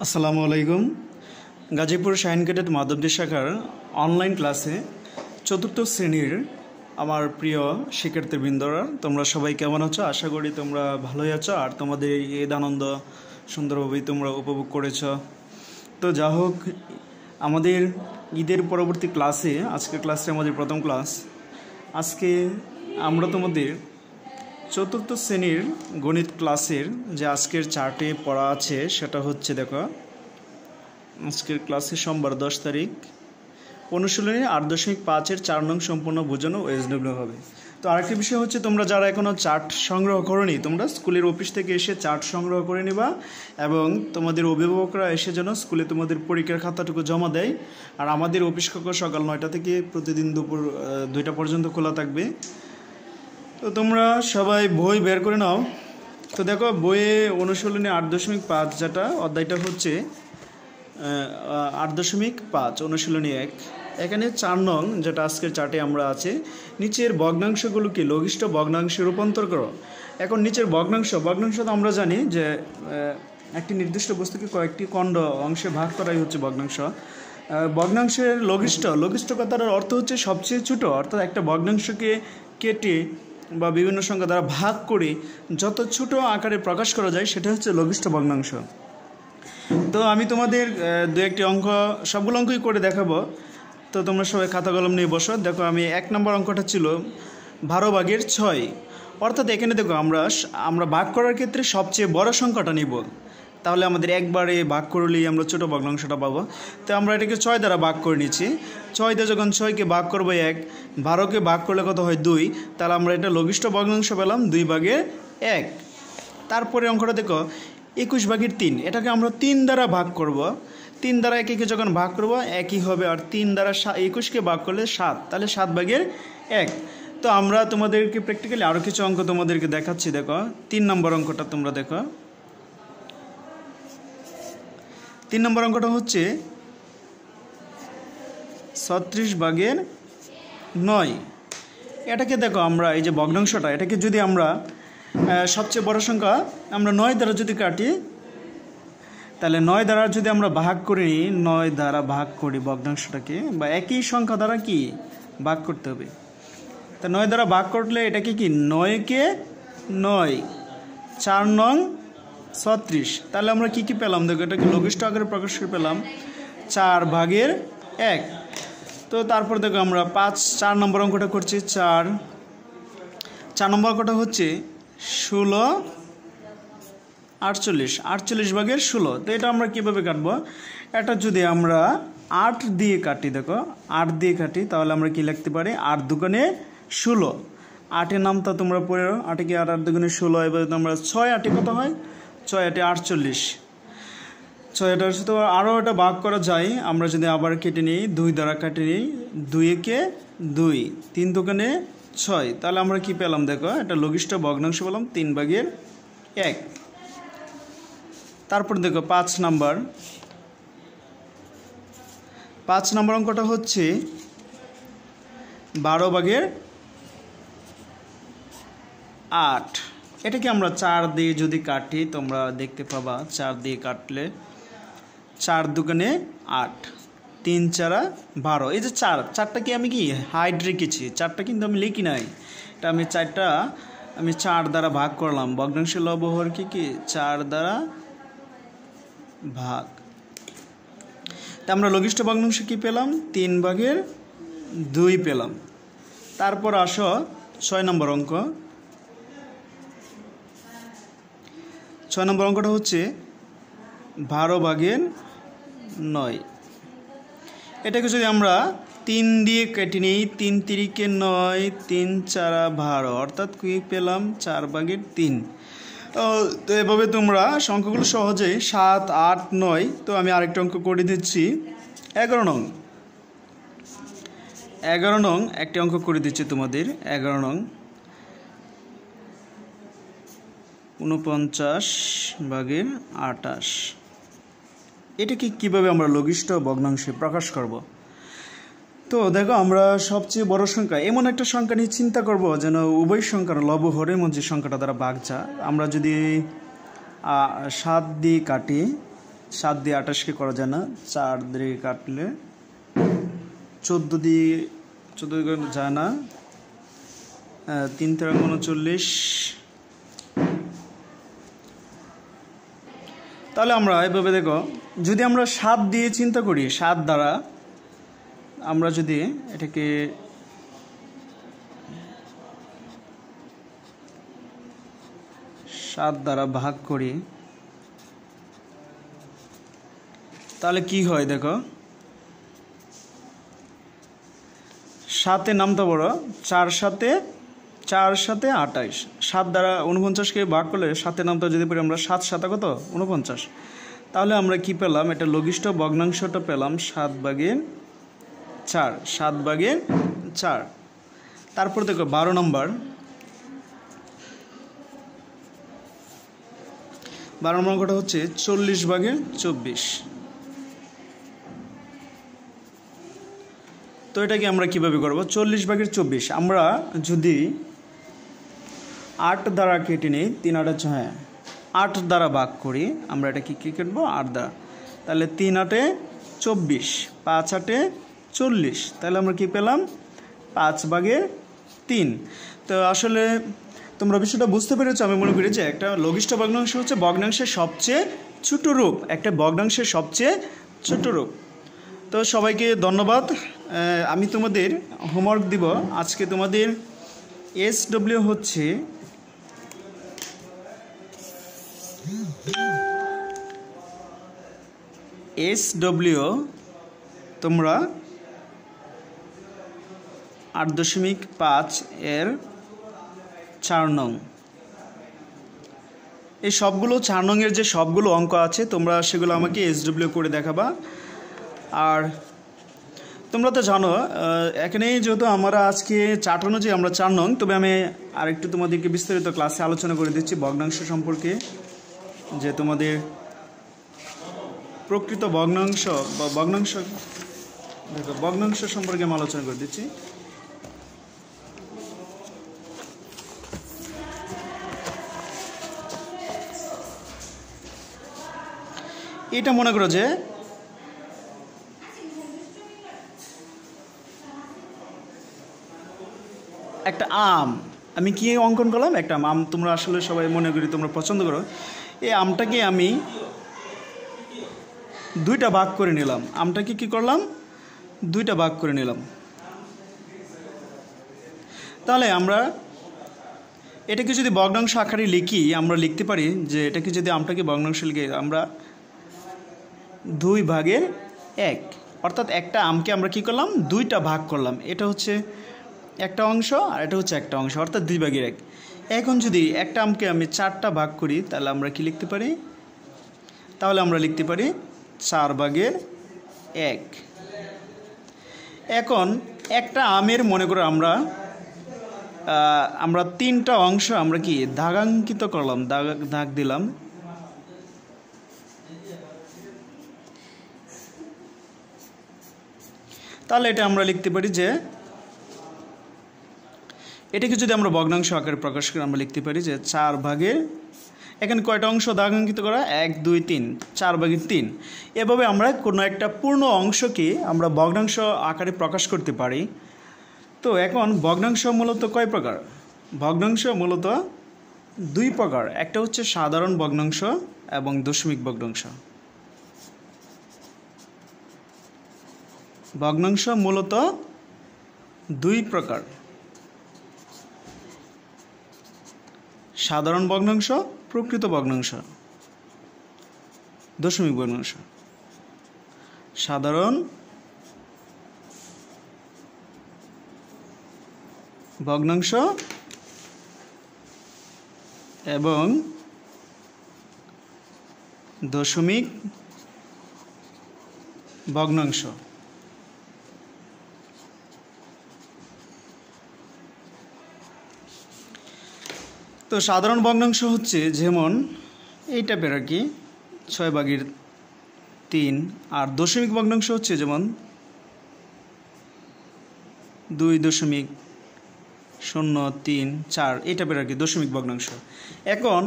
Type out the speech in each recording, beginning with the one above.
আসসালামু আলাইকুম। গাজীপুর শাহিন ক্যাডেট মাধবদী শাখার অনলাইন ক্লাসে চতুর্থ শ্রেণীর আমার প্রিয় শিক্ষার্থীবৃন্দরা, তোমরা সবাই কেমন আছো? আশা করি তোমরা ভালোই আছো আর তোমাদের ঈদ আনন্দ সুন্দরভাবেই তোমরা উপভোগ করেছ। তো যা হোক, আমাদের ঈদের পরবর্তী ক্লাসে আজকের ক্লাসটা আমাদের প্রথম ক্লাস। আজকে আমরা তোমাদের চতুর্থ শ্রেণীর গণিত ক্লাসের যে আজকের চার্টে পড়া আছে সেটা হচ্ছে, দেখো আজকের ক্লাসে সোমবার 10 তারিখ অনুশীলনী 8.5-এর 4 নং সম্পূর্ণ বোঝানো OSW হবে। তো আরেকটি বিষয় হচ্ছে, তোমরা যারা এখনও চার্ট সংগ্রহ করোনি, তোমরা স্কুলের অফিস থেকে এসে চার্ট সংগ্রহ করে নিবা এবং তোমাদের অভিভাবকরা এসে যেন স্কুলে তোমাদের পরীক্ষার খাতাটুকু জমা দেয়। আর আমাদের অফিস কক্ষ সকাল 9টা থেকে প্রতিদিন দুপুর 2টা পর্যন্ত খোলা থাকবে। তো তোমরা সবাই বই বের করে নাও। তো দেখো, বইয়ে অনুশীলনী 8.5 যেটা অধ্যায়টা হচ্ছে 8.5 অনুশীলনী 1। এখানে 4 নং যেটা আজকের চার্টে আমরা আছে, নিচের ভগ্নাংশগুলোকে লঘিষ্ঠ ভগ্নাংশে রূপান্তর করো। এখন নিচের ভগ্নাংশ তো আমরা জানি যে একটি নির্দিষ্ট বস্তুকে কয়েকটি খণ্ড অংশে ভাগ করাই হচ্ছে ভগ্নাংশ। ভগ্নাংশের লঘিষ্ঠ কথার অর্থ হচ্ছে সবচেয়ে ছোট, অর্থাৎ একটা ভগ্নাংশকে কেটে বা বিভিন্ন সংখ্যা দ্বারা ভাগ করে যত ছোট আকারে প্রকাশ করা যায় সেটা হচ্ছে লঘিষ্ঠ ভগ্নাংশ। তো আমি তোমাদের দু একটি অঙ্ক, সবগুলো অঙ্কই করে দেখাবো। তো তোমরা সবাই খাতা কলম নিয়ে বসো। দেখো, আমি 1 নম্বর অঙ্কটা ছিল 12/6। অর্থাৎ এখানে দেখো, আমরা ভাগ করার ক্ষেত্রে সবচেয়ে বড় সংখ্যাটা নিব, তাহলে আমাদের একবারে ভাগ করলেই আমরা ছোটো ভগ্নাংশটা পাবো। তো আমরা এটাকে 6 দ্বারা ভাগ করে নিচ্ছি। 6 দিয়ে যখন 6কে ভাগ করবো 1, 12কে ভাগ করলে কত হয় 2, তাহলে আমরা এটা লঘিষ্ঠ ভগ্নাংশ পেলাম 2/1। তারপরে অঙ্কটা দেখো 21/3, এটাকে আমরা 3 দ্বারা ভাগ করব। 3 দ্বারা 1কে যখন ভাগ করব একই হবে, আর 3 দ্বারা 21কে ভাগ করলে 7, তাহলে 7/1। তো আমরা তোমাদেরকে প্র্যাকটিক্যালি আরও কিছু অঙ্ক তোমাদেরকে দেখাচ্ছি। দেখো 3 নম্বর অঙ্কটা তোমরা দেখো। 3 নম্বর অঙ্কটা হচ্ছে 36/9। এটাকে দেখো, আমরা এই যে ভগ্নাংশটা, এটাকে যদি আমরা সবচেয়ে বড় সংখ্যা আমরা 9 দ্বারা যদি কাটি, তাহলে 9 দ্বারা যদি আমরা ভাগ করি, 9 দ্বারা ভাগ করি ভগ্নাংশটাকে, বা একই সংখ্যা দ্বারা কি ভাগ করতে হবে। তা 9 দ্বারা ভাগ করলে এটাকে কি 9কে 9, 4 নং 36। তাহলে আমরা কি কি পেলাম? দেখো, এটাকে লঘিষ্ঠ আকারে প্রকাশ করে পেলাম 4/1। তো তারপর দেখো আমরা 4 নম্বর অঙ্কটা করছি। 4 নম্বর অঙ্কটা হচ্ছে 16/48। তো এটা আমরা কীভাবে কাটবো? এটা যদি আমরা 8 দিয়ে কাটি, দেখো 8 দিয়ে কাটি, তাহলে আমরা কি লিখতে পারি? 8 দুগুণে 16। 8-এর নামটা তোমরা পড়ে, 8 কি 8, 8 দুগুণে 16। এবার তোমরা 6 8-এ কত হয়? 6 8-এ 48। 6 8-এর সাথে আরও এটা ভাগ করা যায়। আমরা যদি আবার কেটে নিই, 2 দ্বারা কেটে নিই, 2-একে 2, 3 দুগুণে 6, তাহলে আমরা কি পেলাম? দেখো, এটা লঘিষ্ঠ ভগ্নাংশ পেলাম 3/1। তারপর দেখো 5 নম্বর অঙ্কটা হচ্ছে 12/8। এটাকে আমরা 4 দিয়ে যদি কাটি, তোমরা দেখতে পাবা 4 দিয়ে কাটলে 4 দুগুণে 8, 3 4 12। এই যে 4টা কি আমি কি হাইড রেখেছি, 4টা কিন্তু আমি লিখি নাই। এটা আমি 4টা 4 দ্বারা ভাগ করলাম। ভগ্নাংশের লবহর কি 4 দ্বারা ভাগ। তা আমরা লঘিষ্ঠ ভগ্নাংশ কি পেলাম? 3/2 পেলাম। তারপর আসো 6 নম্বর অঙ্ক। 6 নম্বর অঙ্কটা হচ্ছে 12/9। এটাকে যদি আমরা 3 দিয়ে কেটে নিই, 3 3-কে 9, 3 4 12, অর্থাৎ কি পেলাম? 4/3। তো এভাবে তোমরা সংখ্যাগুলো সহজেই 7 8 9। তো আমি আরেকটা অঙ্ক করে দিচ্ছি। 11 নং একটি অঙ্ক করে দিচ্ছি তোমাদের। 11 নং 49/28। এটাকে কিভাবে আমরা লঘিষ্ঠ ভগ্নাংশে প্রকাশ করব? তো দেখো, আমরা সবচেয়ে বড় সংখ্যা এমন একটা সংখ্যা নিয়ে চিন্তা করব যেন উভয় সংখ্যার লবহরের মধ্যে সংখ্যাটা দ্বারা ভাগ যায়। আমরা যদি 7 দিয়ে কাটি, 7 দিয়ে 28কে করা যায় না, 4 দিয়ে কাটলে 14 দিয়ে যায় না, 3 তেরো 39। তাহলে আমরা এভাবে দেখো, যদি আমরা 7 দিয়ে চিন্তা করি, 7 দ্বারা আমরা যদি এটাকে দ্বারা ভাগ করি তাহলে কি হয় দেখো, 7 নামটা বড়, 4 সাথে 28, 7 দ্বারা 49কে ভাগ করলে 7 নামটা যদি পড়ি আমরা 7 7 কত 49। তাহলে আমরা কি পেলাম, এটা লঘিষ্ঠ ভগ্নাংশটা পেলাম 7/4, 7/4। তারপর দেখো 12 নম্বর, 12 নম্বর অঙ্কটা হচ্ছে 40/24। তো এটাকে আমরা কিভাবে করব, 40/24 আমরা যদি 8 দ্বারা কেটে নিই, 3 8 6, 8 দ্বারা ভাগ করি, আমরা এটা কি কাটবো 8 দ্বারা, তাহলে 3 8 24, 5 8 40, তাহলে আমরা কি পেলাম 5/3। তো আসলে তোমরা বিষয়টা বুঝতে পেরেছো, আমি মনে করি যে একটা লঘিষ্ঠ ভগ্নাংশ হচ্ছে ভগ্নাংশের সবচেয়ে ছোট রূপ, একটা ভগ্নাংশের সবচেয়ে ছোট রূপ। তো সবাইকে ধন্যবাদ। আমি তোমাদের হোমওয়ার্ক দিব আজকে। তোমাদের SW হচ্ছে তোমরা 8.5 এর 4 নং, এই সবগুলো 4 নংয়ের যে সবগুলো অঙ্ক আছে তোমরা সেগুলো আমাকে SW করে দেখাবা। আর তোমরা তো জানো এখানে যেহেতু আমরা আজকে 4 অনুযায়ী আমরা 4 নং, তবে আমি আরেকটু তোমাদেরকে বিস্তারিত ক্লাসে আলোচনা করে দিচ্ছি ভগ্নাংশ সম্পর্কে, যে তোমাদের প্রকৃত ভগ্নাংশ বা ভগ্নাংশ সম্পর্কে আমি আলোচনা করে দিচ্ছি। এটা মনে করো যে একটা আম, আমি কি অঙ্কন করলাম, একটা আম, তোমরা আসলে সবাই মনে করি তোমরা পছন্দ করো, এই আমটাকে আমি 2টা ভাগ করে নিলাম, আমটাকে কি করলাম 2টা ভাগ করে নিলাম। তাহলে আমরা এটাকে যদি ভগ্নাংশ আকারে লিখি, আমরা লিখতে পারি যে এটাকে যদি আমটাকে ভগ্নাংশ লিখি আমরা 2/1, অর্থাৎ একটা আমকে আমরা কি করলাম 2টা ভাগ করলাম, এটা হচ্ছে একটা অংশ আর এটা হচ্ছে একটা অংশ, অর্থাৎ 2/1। এখন যদি একটা আমকে আমি 4টা ভাগ করি তাহলে আমরা কি লিখতে পারি, তাহলে আমরা লিখতে পারি 4/1। এখন একটা আমের মনে করো আমরা 3টা অংশ আমরা কি দাগাঙ্কিত করলাম, দাগ দিলাম। তাহলে এটা আমরা লিখতে পারি যে এটাকে যদি আমরা ভগ্নাংশ আকারে প্রকাশ করি আমরা লিখতে পারি যে 4/, এখানে কয়টা অংশ দাগাঙ্কিত করা 1 2 3, 4/3। এভাবে আমরা কোনো একটা পূর্ণ অংশকে আমরা ভগ্নাংশ আকারে প্রকাশ করতে পারি। তো এখন ভগ্নাংশ মূলত কয় প্রকার, ভগ্নাংশ মূলত 2 প্রকার, একটা হচ্ছে সাধারণ ভগ্নাংশ এবং দশমিক ভগ্নাংশ। ভগ্নাংশ মূলত 2 প্রকার, সাধারণ ভগ্নাংশ, প্রকৃত ভগ্নাংশ, দশমিক ভগ্নাংশ। সাধারণ ভগ্নাংশ এবং দশমিক ভগ্নাংশ। তো সাধারণ ভগ্নাংশ হচ্ছে যেমন এই টাইপের আর কি 6/3, আর দশমিক ভগ্নাংশ হচ্ছে যেমন 2.034 এই টাইপের আর কি দশমিক ভগ্নাংশ। এখন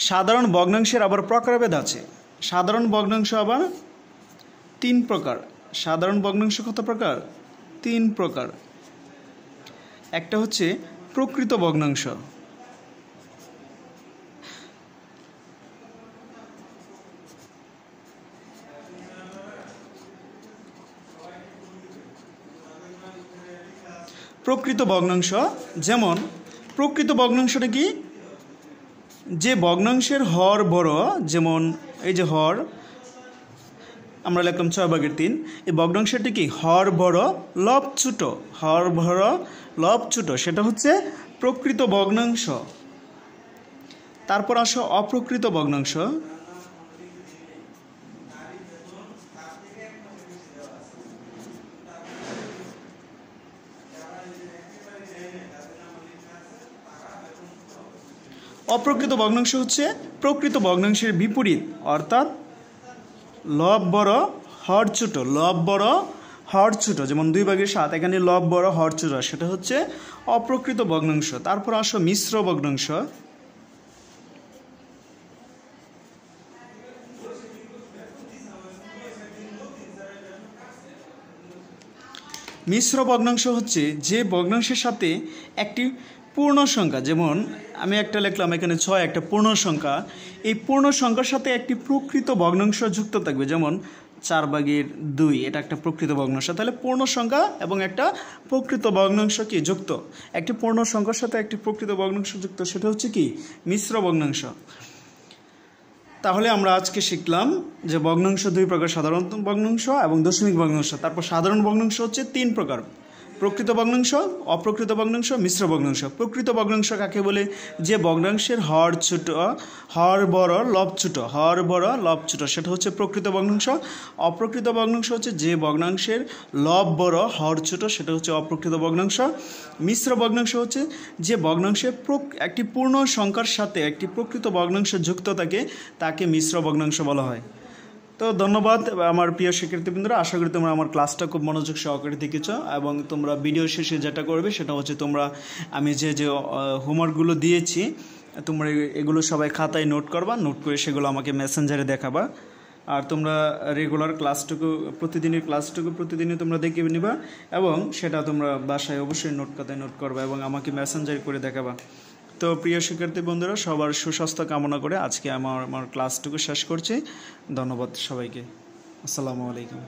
সাধারণ ভগ্নাংশের আবার প্রকারভেদ আছে, সাধারণ ভগ্নাংশ আবার 3 প্রকার। সাধারণ ভগ্নাংশ কত প্রকার? 3 প্রকার। একটা হচ্ছে প্রকৃত ভগ্নাংশ, প্রকৃত ভগ্নাংশ যেমন প্রকৃত ভগ্নাংশটা কি? যে ভগ্নাংশের হর বড়, যেমন এই যে হর আমরা লিখলাম 6/3, এই ভগ্নাংশটি কি? হর বড় লব ছোট, হর বড় লব ছোট, সেটা হচ্ছে প্রকৃত ভগ্নাংশ। তারপর আসো অপ্রকৃত ভগ্নাংশ। অপ্রকৃত ভগ্নাংশ হচ্ছে প্রকৃত ভগ্নাংশের বিপরীত, অর্থাৎ লব বড় হর ছোট, লব বড় হর ছোট, যেমন 2/7, এখানে লব বড় হর ছোট, সেটা হচ্ছে অপ্রকৃত ভগ্নাংশ। তারপর আসো মিশ্র ভগ্নাংশ। মিশ্র ভগ্নাংশ হচ্ছে যে ভগ্নাংশের সাথে একটি পূর্ণ সংখ্যা, যেমন আমি একটা লিখলাম এখানে 6, একটা পূর্ণ সংখ্যা, এই পূর্ণ সংখ্যার সাথে একটি প্রকৃত ভগ্নাংশ যুক্ত থাকবে, যেমন 4/2, এটা একটা প্রকৃত ভগ্নাংশ। তাহলে পূর্ণ সংখ্যা এবং একটা প্রকৃত ভগ্নাংশ কি যুক্ত, একটি পূর্ণ সংখ্যার সাথে একটি প্রকৃত ভগ্নাংশ যুক্ত, সেটা হচ্ছে কি? মিশ্র ভগ্নাংশ। তাহলে আমরা আজকে শিখলাম যে ভগ্নাংশ 2 প্রকার, সাধারণ ভগ্নাংশ এবং দশমিক ভগ্নাংশ। তারপর সাধারণ ভগ্নাংশ হচ্ছে 3 প্রকার: প্রকৃত ভগ্নাংশ, অপ্রকৃত ভগ্নাংশ, মিশ্র ভগ্নাংশ। প্রকৃত ভগ্নাংশ কাকে বলে? যে ভগ্নাংশের হর ছোট, হর বড় লব ছোট, হর বড় লব ছোট, সেটা হচ্ছে প্রকৃত ভগ্নাংশ। অপ্রকৃত ভগ্নাংশ হচ্ছে যে ভগ্নাংশের লব বড় হর ছোট, সেটা হচ্ছে অপ্রকৃত ভগ্নাংশ। মিশ্র ভগ্নাংশ হচ্ছে যে ভগ্নাংশের একটি পূর্ণ সংখ্যার সাথে একটি প্রকৃত ভগ্নাংশ যুক্ত থাকে, তাকে মিশ্র ভগ্নাংশ বলা হয়। তো ধন্যবাদ আমার প্রিয় শিক্ষার্থীবৃন্দরা, আশা করি তোমরা আমার ক্লাসটা খুব মনোযোগ সহকারে দেখেছ, এবং তোমরা ভিডিও শেষে যেটা করবে সেটা হচ্ছে তোমরা আমি যে হোমওয়ার্কগুলো দিয়েছি তোমরা এগুলো সবাই খাতায় নোট করবা, নোট করে সেগুলো আমাকে মেসেঞ্জারে দেখাবা। আর তোমরা রেগুলার ক্লাসটুকু, প্রতিদিনের ক্লাসটুকু প্রতিদিনই তোমরা দেখে নিবা, এবং সেটা তোমরা বাসায় অবশ্যই নোট খাতায় নোট করবা এবং আমাকে মেসেঞ্জারে করে দেখাবা। তো প্রিয় শিক্ষার্থী বন্ধুরা, সবার সুস্বাস্থ্য কামনা করে আজকে আমার ক্লাসটুকু শেষ করছি। ধন্যবাদ সবাইকে। আসসালামু আলাইকুম।